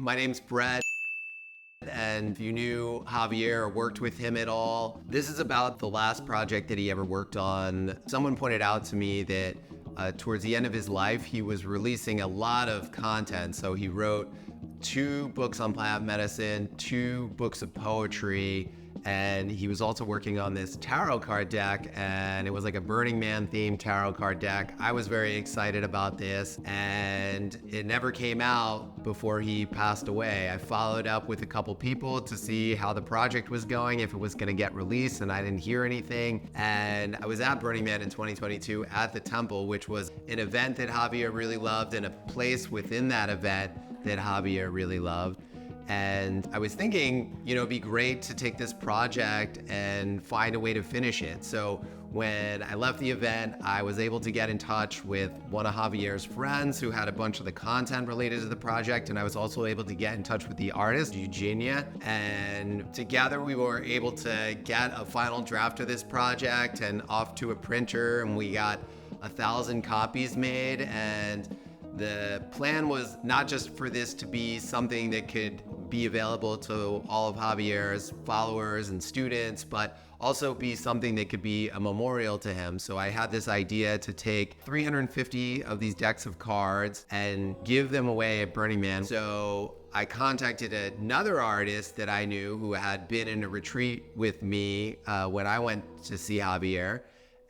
My name's Brett, and if you knew Javier or worked with him at all, this is about the last project that he ever worked on. Someone pointed out to me that towards the end of his life, he was releasing a lot of content. So he wrote 2 books on plant medicine, 2 books of poetry, and he was also working on this tarot card deck, and it was like a Burning Man themed tarot card deck. I was very excited about this, and it never came out before he passed away. I followed up with a couple people to see how the project was going, if it was going to get released, and I didn't hear anything. And I was at Burning Man in 2022 at the Temple, which was an event that Javier really loved and a place within that event that Javier really loved. And I was thinking, it'd be great to take this project and find a way to finish it. So when I left the event, I was able to get in touch with one of Javier's friends who had a bunch of the content related to the project. And I was also able to get in touch with the artist, Eugenia. And together we were able to get a final draft of this project and off to a printer. And we got 1,000 copies made. And the plan was not just for this to be something that could be available to all of Javier's followers and students, but also be something that could be a memorial to him. So I had this idea to take 350 of these decks of cards and give them away at Burning Man. So I contacted another artist that I knew who had been in a retreat with me when I went to see Javier.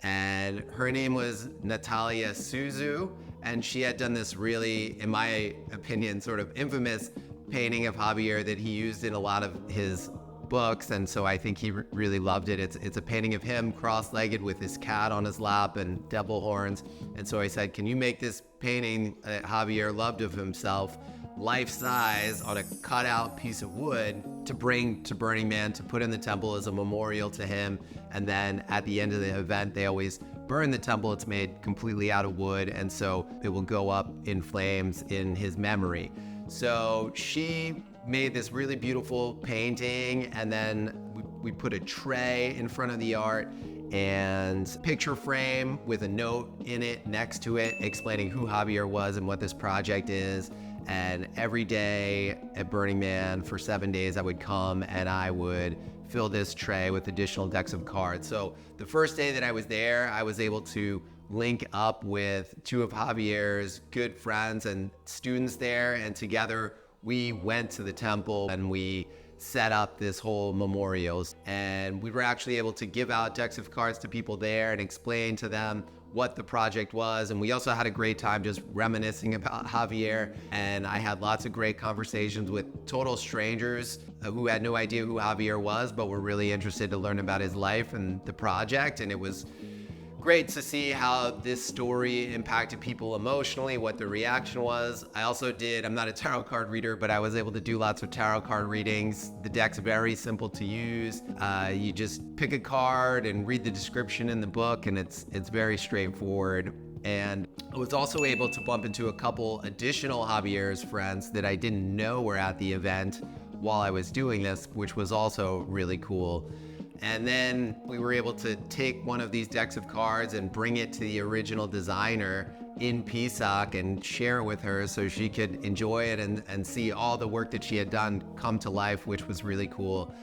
And her name was Natalia Suzu, and she had done this really, in my opinion, sort of infamous painting of Javier that he used in a lot of his books, and so I think he really loved it. It's a painting of him cross-legged with his cat on his lap and devil horns. And so I said, can you make this painting that Javier loved of himself life-size on a cut-out piece of wood to bring to Burning Man to put in the temple as a memorial to him? And then at the end of the event, they always burn the temple. It's made completely out of wood, and so it will go up in flames in his memory. So she made this really beautiful painting, and then we put a tray in front of the art and picture frame with a note in it next to it explaining who Javier was and what this project is. And every day at Burning Man for 7 days, I would come and I would fill this tray with additional decks of cards. So the first day that I was there, I was able to link up with 2 of Javier's good friends and students there, and together we went to the temple and we set up this whole memorial. And we were actually able to give out decks of cards to people there and explain to them what the project was. And we also had a great time just reminiscing about Javier. And I had lots of great conversations with total strangers who had no idea who Javier was, but were really interested to learn about his life and the project. And it was great to see how this story impacted people emotionally, what the reaction was. I also I'm not a tarot card reader, but I was able to do lots of tarot card readings. The deck's very simple to use. You just pick a card and read the description in the book, and it's very straightforward. And I was also able to bump into a couple additional Javier's friends that I didn't know were at the event while I was doing this, which was also really cool. And then we were able to take one of these decks of cards and bring it to the original designer in Pisac and share it with her so she could enjoy it and see all the work that she had done come to life, which was really cool.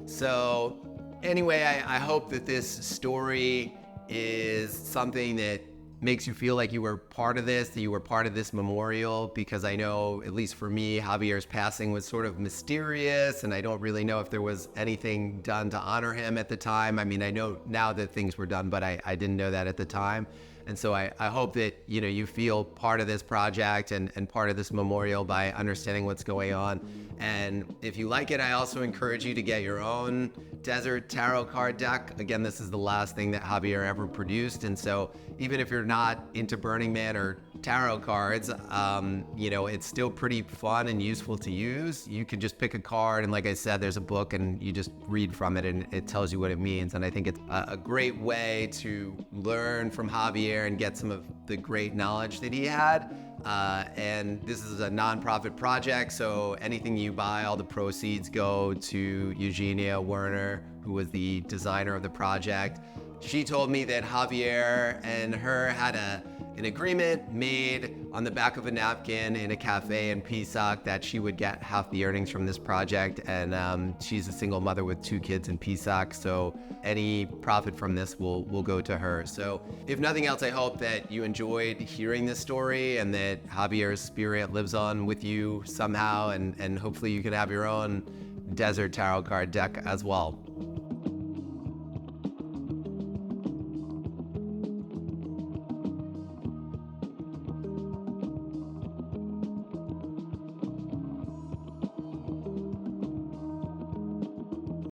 So anyway, I hope that this story is something that makes you feel like you were part of this, that you were part of this memorial, because I know, at least for me, Javier's passing was sort of mysterious, and I don't really know if there was anything done to honor him at the time. I mean, I know now that things were done, but I didn't know that at the time. And so I hope that, you feel part of this project and part of this memorial by understanding what's going on. And if you like it, I also encourage you to get your own desert tarot card deck. Again, this is the last thing that Javier ever produced. And so even if you're not into Burning Man or tarot cards, it's still pretty fun and useful to use. You can just pick a card, and like I said, there's a book and you just read from it and it tells you what it means. And I think it's a great way to learn from Javier and get some of the great knowledge that he had. And this is a nonprofit project, so anything you buy, all the proceeds go to Eugenia Werner, who was the designer of the project. She told me that Javier and her had an agreement made on the back of a napkin in a cafe in Pisac that she would get half the earnings from this project. And she's a single mother with 2 kids in Pisac, so any profit from this will go to her. So if nothing else, I hope that you enjoyed hearing this story and that Javier's spirit lives on with you somehow, and hopefully you can have your own desert tarot card deck as well.